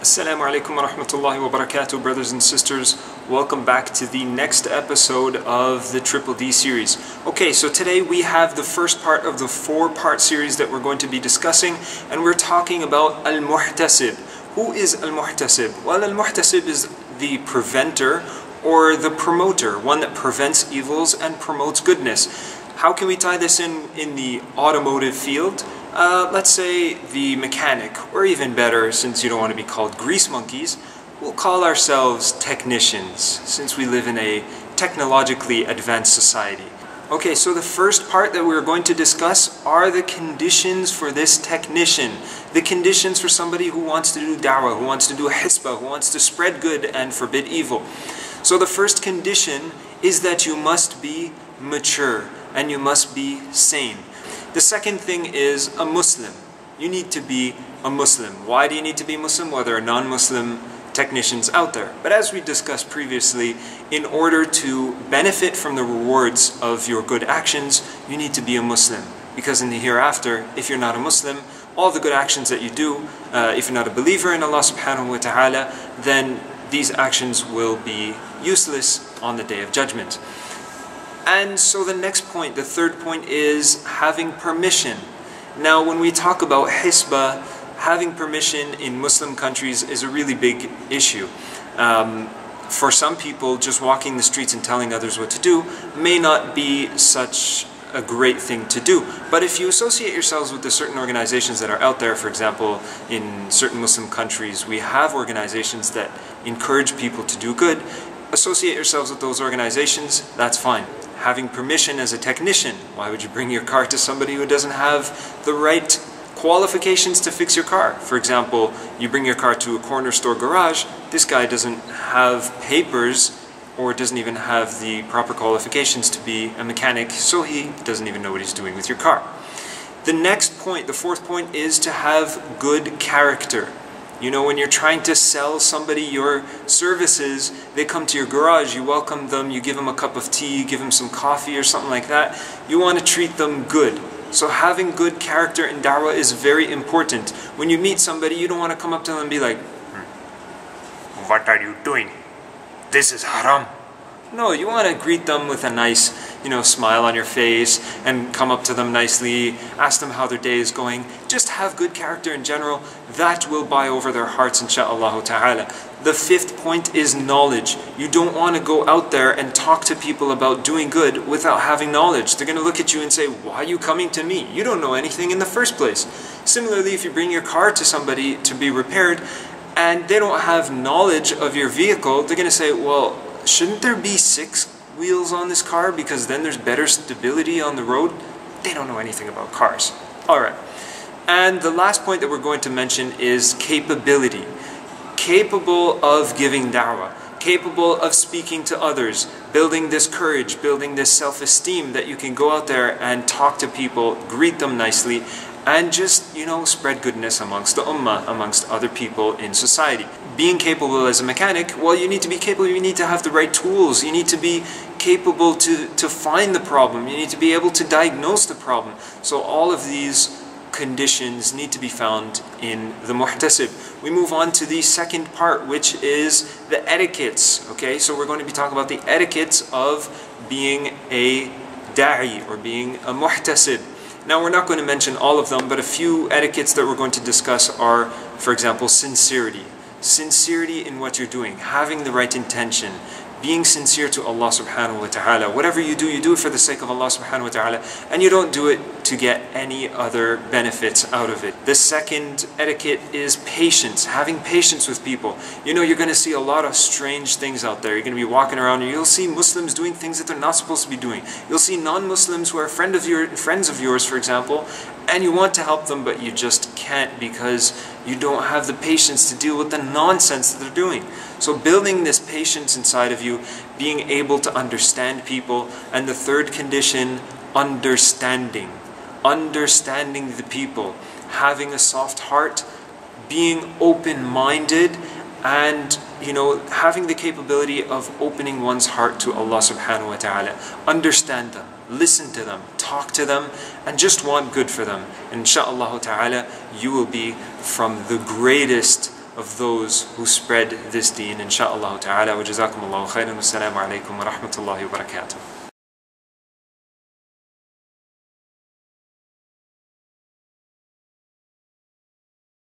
Assalamu alaikum wa rahmatullahi wa barakatuh, brothers and sisters. Welcome back to the next episode of the Triple D series. Okay, so today we have the first part of the four-part series that we're going to be discussing, and we're talking about Al-Muhtasib. Who is Al-Muhtasib? Well, Al-Muhtasib is the preventer or the promoter, one that prevents evils and promotes goodness. How can we tie this in the automotive field? Let's say the mechanic, or even better, since you don't want to be called grease monkeys, we'll call ourselves technicians, since we live in a technologically advanced society. Okay, so the first part that we're going to discuss are the conditions for this technician. The conditions for somebody who wants to do da'wah, who wants to do hisbah, who wants to spread good and forbid evil. So the first condition is that you must be mature and you must be sane. The second thing is a Muslim. You need to be a Muslim. Why do you need to be Muslim? Well, there are non-Muslim technicians out there. But as we discussed previously, in order to benefit from the rewards of your good actions, you need to be a Muslim. Because in the hereafter, if you're not a Muslim, all the good actions that you do, if you're not a believer in Allah subhanahu wa ta'ala, then these actions will be useless on the Day of Judgment. And so the next point, the third point, is having permission. Now when we talk about hisbah, having permission in Muslim countries is a really big issue. For some people, just walking the streets and telling others what to do may not be such a great thing to do. But if you associate yourselves with the certain organizations that are out there, for example, in certain Muslim countries, we have organizations that encourage people to do good. Associate yourselves with those organizations, that's fine. Having permission as a technician, why would you bring your car to somebody who doesn't have the right qualifications to fix your car? For example, you bring your car to a corner store garage, this guy doesn't have papers or doesn't even have the proper qualifications to be a mechanic, so he doesn't even know what he's doing with your car. The next point, the fourth point, is to have good character. You know, when you're trying to sell somebody your services, they come to your garage, you welcome them, you give them a cup of tea, you give them some coffee or something like that. You want to treat them good. So having good character in da'wah is very important. When you meet somebody, you don't want to come up to them and be like, "What are you doing? This is haram." No, you want to greet them with a nice, smile on your face and come up to them nicely, ask them how their day is going. Just have good character in general. That will buy over their hearts, insha'Allah ta'ala. The fifth point is knowledge. You don't want to go out there and talk to people about doing good without having knowledge. They're going to look at you and say, "Why are you coming to me? You don't know anything in the first place." Similarly, if you bring your car to somebody to be repaired and they don't have knowledge of your vehicle, they're going to say, "Well, shouldn't there be 6 wheels on this car because then there's better stability on the road?" They don't know anything about cars. Alright. And the last point that we're going to mention is capability. Capable of giving da'wah. Capable of speaking to others. Building this courage, building this self-esteem that you can go out there and talk to people, greet them nicely, and just, spread goodness amongst the ummah, amongst other people in society. Being capable as a mechanic, well, you need to be capable, you need to have the right tools, you need to be capable to find the problem, you need to be able to diagnose the problem. So all of these conditions need to be found in the muhtasib. We move on to the second part, which is the etiquettes. Okay, so we're going to be talking about the etiquettes of being a da'i or being a muhtasib. Now we're not going to mention all of them, but a few etiquettes that we're going to discuss are, for example, sincerity. Sincerity in what you're doing, having the right intention, being sincere to Allah subhanahu wa ta'ala. Whatever you do it for the sake of Allah subhanahu wa ta'ala, and you don't do it to get any other benefits out of it. The second etiquette is patience, having patience with people. You're going to see a lot of strange things out there. You're going to be walking around and you'll see Muslims doing things that they're not supposed to be doing. You'll see non-Muslims who are friends of yours, for example, and you want to help them, but you just can't because you don't have the patience to deal with the nonsense that they're doing. So building this patience inside of you, being able to understand people, and the third condition, understanding. Understanding the people, having a soft heart, being open-minded, and having the capability of opening one's heart to Allah subhanahu wa ta'ala. Understand them, listen to them, talk to them, and just want good for them. And insha'Allah ta'ala, you will be from the greatest of those who spread this deen, insha'Allah ta'ala. Wa jazakumullahu khairan. Wassalamu alaikum wa rahmatullahi wa barakatuh.